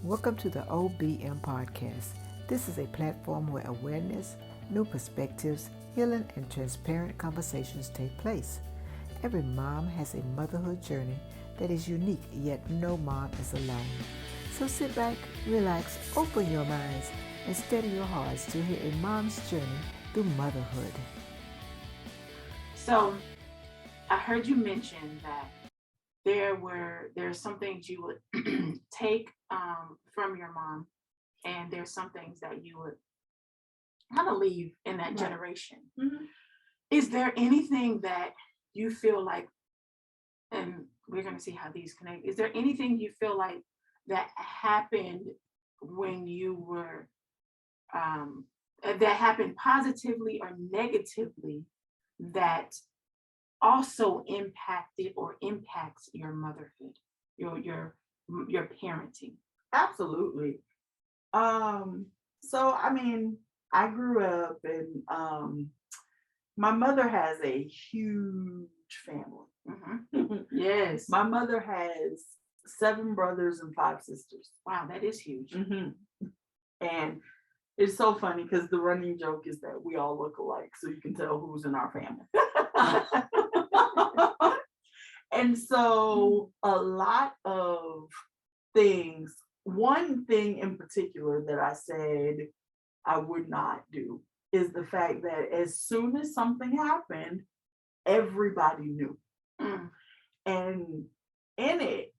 Welcome to the OBM podcast. This is a platform where awareness, new perspectives, healing, and transparent conversations take place. Every mom has a motherhood journey that is unique, yet no mom is alone. So sit back, relax, open your minds, and steady your hearts to hear a mom's journey through motherhood. So I heard you mention that there's some things you would take from your mom, and there's some things that you would kind of leave in that generation. Mhm. Is there anything that you feel like, and we're going to see how these connect, is there anything you feel like that happened when you were, that happened positively or negatively that also impacted or impacts your motherhood, your parenting? Absolutely. So I mean, I grew up and my mother has a huge family. Yes. My mother has 7 brothers and 5 sisters. Wow, that is huge. And it's so funny because the running joke is that we all look alike, so you can tell who's in our family. And so a lot of things, one thing in particular that I said I would not do is the fact that as soon as something happened, everybody knew. Mm. And in it,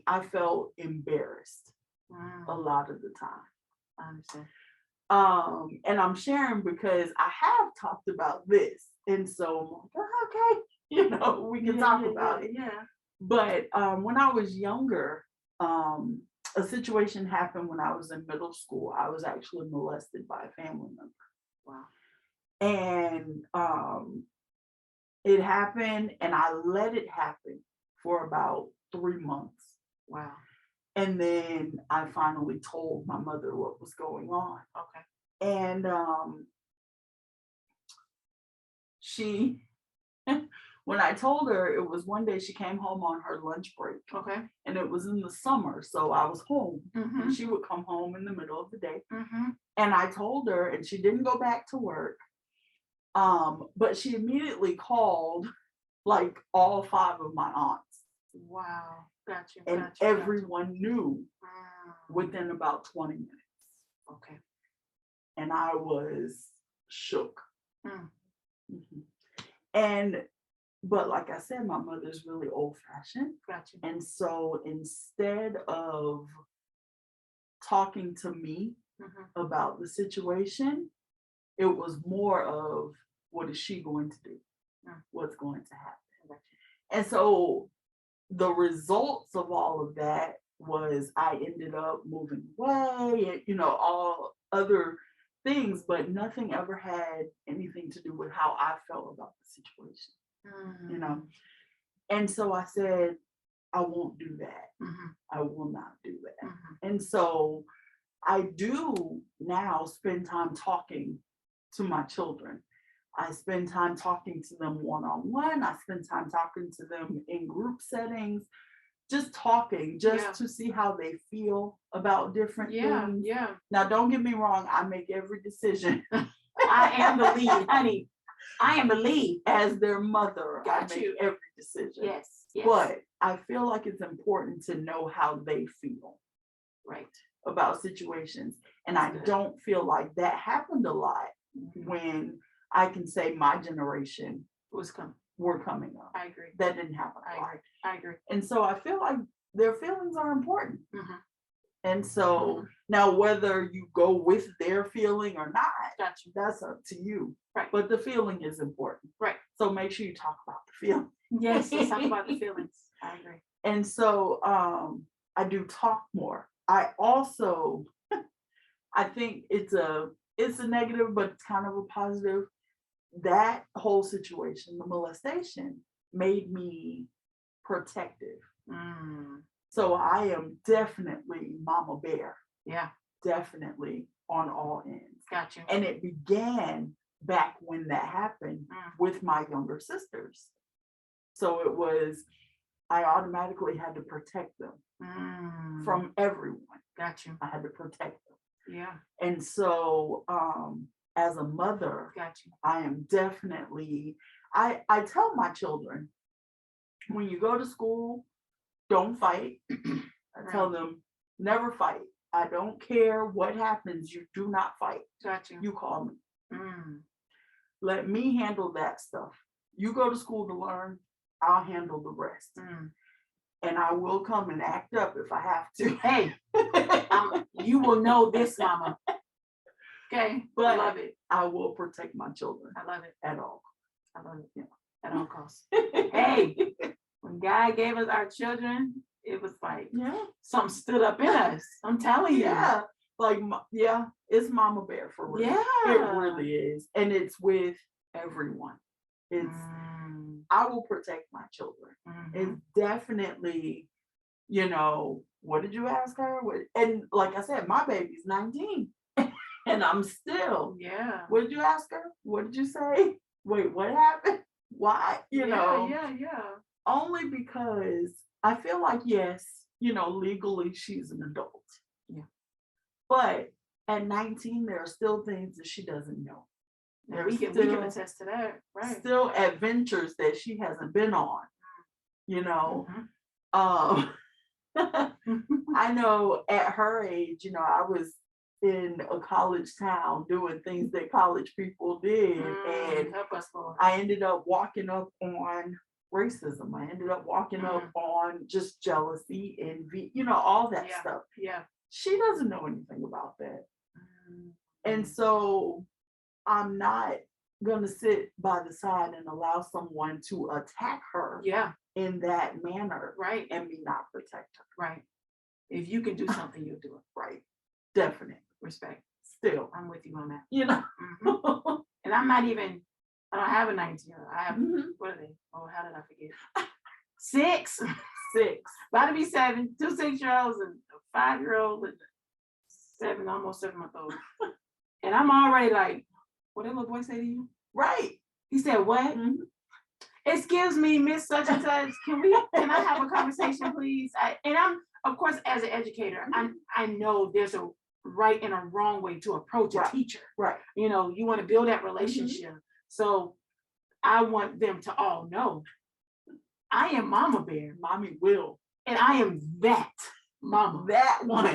I felt embarrassed a lot of the time. I understand. And I'm sharing because I have talked about this. And so I'm like, okay, we can talk about it. Yeah. But when I was younger, a situation happened when I was in middle school. I was actually molested by a family member. Wow. And it happened, and I let it happen for about 3 months. Wow. And then I finally told my mother what was going on. Okay. And she, when I told her, it was one day she came home on her lunch break. Okay. And it was in the summer, so I was home. Mm-hmm. And she would come home in the middle of the day. Mm-hmm. And I told her, and she didn't go back to work. But she immediately called like all 5 of my aunts. Wow. Gotcha. And everyone knew within about 20 minutes. Okay. And I was shook. Mm. But like I said, my mother's really old-fashioned. Gotcha. And so instead of talking to me about the situation, it was more of, what is she going to do? What's going to happen? Gotcha. And so the results of all of that was I ended up moving away and, all other things, but nothing ever had anything to do with how I felt about the situation, And so I said, I won't do that. I will not do that. And so I do now spend time talking to my children. I spend time talking to them one-on-one. I spend time talking to them in group settings, just talking, to see how they feel about different things. Yeah. Now, don't get me wrong. I make every decision. I am the lead, honey. I am the lead. As their mother, Got I make you. every decision. Yes. But I feel like it's important to know how they feel. Right. About situations. And That's I good. don't feel like that happened a lot when I can say my generation were coming up. I agree. That didn't happen a lot. I agree. And so I feel like their feelings are important. And so Mhm. now whether you go with their feeling or not, Gotcha. that's up to you. Right. But the feeling is important. Right. So make sure you talk about the feeling. Yes, let's talk about the feelings. I agree. And so I do talk more. I also, I think it's a negative, but it's kind of a positive. That whole situation, the molestation, made me protective. So I am definitely Mama Bear. Yeah. Definitely on all ends. Got you. And it began back when that happened with my younger sisters. So it was, I automatically had to protect them from everyone. Got you. I had to protect them. Yeah. And so as a mother, Got you. I am definitely, I tell my children, when you go to school, don't fight. I tell them, never fight. I don't care what happens. You do not fight. Got you. You call me. Mm. Let me handle that stuff. You go to school to learn. I'll handle the rest. Mm. And I will come and act up if I have to. Hey, you will know this, mama. Okay, But I love it. I will protect my children I love it. at all. I love it. Yeah. At all costs. Hey, when God gave us our children, it was like something stood up in us. I'm telling you. Yeah. Like, it's Mama Bear for real. Yeah. It really is. And it's with everyone. It's, I will protect my children. It's definitely, what did you ask her? And like I said, my baby's 19 and I'm still, what did you ask her? What did you say? Wait, what happened? Why? Yeah. Only because I feel like, yes, legally she's an adult. Yeah. But at 19, there are still things that she doesn't know. We can attest to that, right? Still adventures that she hasn't been on, I know at her age, I was in a college town doing things that college people did, and help us, Lord. I ended up walking up on racism. I ended up walking up on just jealousy, envy, all that stuff. Yeah. She doesn't know anything about that. And so I'm not going to sit by the side and allow someone to attack her in that manner, right, and me not protect her. Right. If you can do something, you'll do it. Right. Definitely. Respect. Still. I'm with you on that. And I'm not even, I don't have a 19-year-old. I have, what are they? Oh, how did I forget? 6. About to be 7. 2 6-year-olds and a 5-year-old and 7, almost 7-month-old. And I'm already like, what did little boy say to you? Right. He said, what? Excuse me, Miss Such and Such, can I have a conversation, please? And I'm, of course, as an educator, I know there's a right and a wrong way to approach a teacher. Right. You want to build that relationship. So I want them to all know I am Mama Bear. Mommy will. And I am that mama. That one.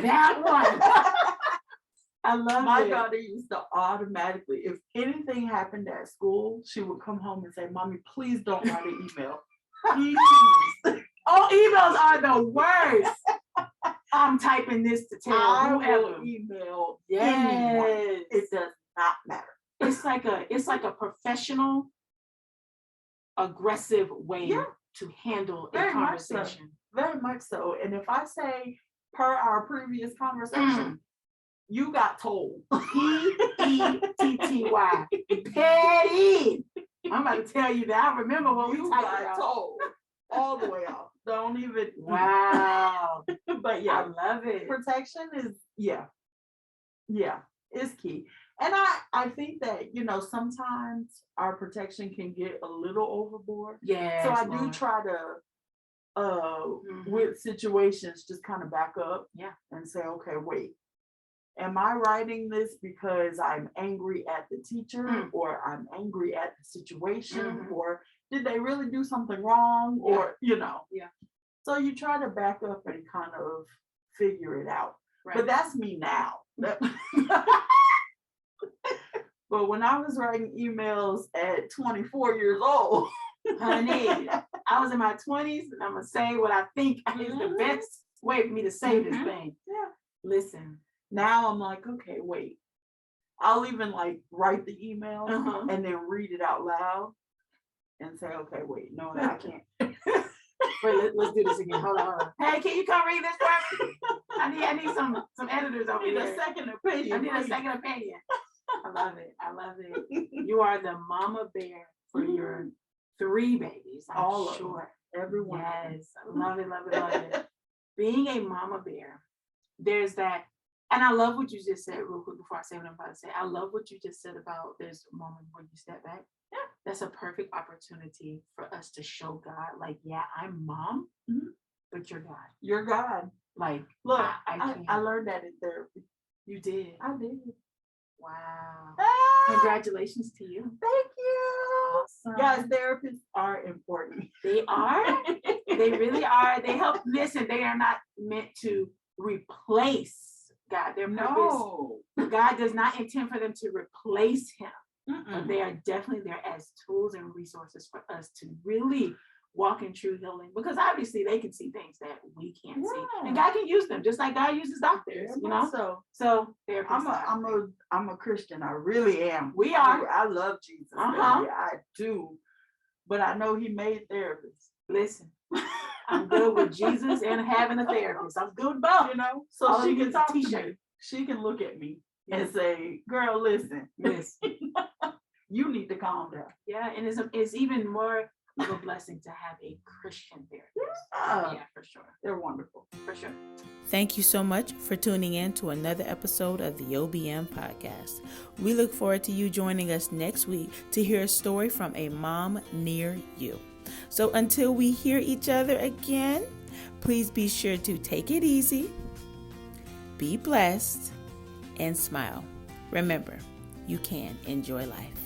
I love my it. daughter used to automatically, if anything happened at school, she would come home and say, Mommy, please don't write an email. Please. Oh, emails are the worst. I'm typing this to tell whoever. Will email anyone. It does not matter. It's like a professional, aggressive way to handle a conversation. Very much so. And if I say, per our previous conversation, you got told. Petty. Petty. I'm about to tell you that. I remember when you got told all the way off. Don't even. Wow. But yeah, I love it. Protection is it's key. And I think that sometimes our protection can get a little overboard. Yeah. So I do try to with situations just kind of back up and say, okay, wait. Am I writing this because I'm angry at the teacher or I'm angry at the situation or did they really do something wrong or, So you try to back up and kind of figure it out. Right. But that's me now. But when I was writing emails at 24 years old, honey, I was in my 20s and I'm going to say what I think is the best way for me to say this thing. Yeah. Listen. Now I'm like, okay, wait. I'll even write the email and then read it out loud and say, okay, wait, no, I can't. Wait, let's do this again. Hold on. Hey, can you come read this for me? I need some editors over here. I need a second opinion. I love it. You are the mama bear for your 3 babies. I'm sure. Everyone. Yes. Love it. Being a mama bear, there's that. And I love what you just said real quick before I say what I'm about to say. I love what you just said about there's a moment where you step back. Yeah. That's a perfect opportunity for us to show God, I'm mom, but you're God. You're God. Like, Look, I can't. I learned that in therapy. You did. I did. Wow. Ah, Congratulations to you. thank you. Awesome. Guys, therapists are important. They are. They really are. They help. Listen, they are not meant to replace God. Their purpose. No. God does not intend for them to replace him. But Mm-mm. they are definitely there as tools and resources for us to really walk in true healing, because obviously they can see things that we can't see, and God can use them just like God uses doctors, you know. So I'm a Christian. I really am. We are. I love Jesus. Uh-huh. I do, but I know He made therapists. Listen, I'm good with Jesus and having a therapist. I'm good with both, You know, so all she you can need is a talk to t-shirt. me. She can look at me and Yes. say, "Girl, listen, Listen. you need to calm down." Yeah, and it's even more of a blessing to have a Christian therapist. Yeah, for sure. They're wonderful. For sure. Thank you so much for tuning in to another episode of the OBM podcast. We look forward to you joining us next week to hear a story from a mom near you. So until we hear each other again, please be sure to take it easy, be blessed, and smile. Remember, you can enjoy life.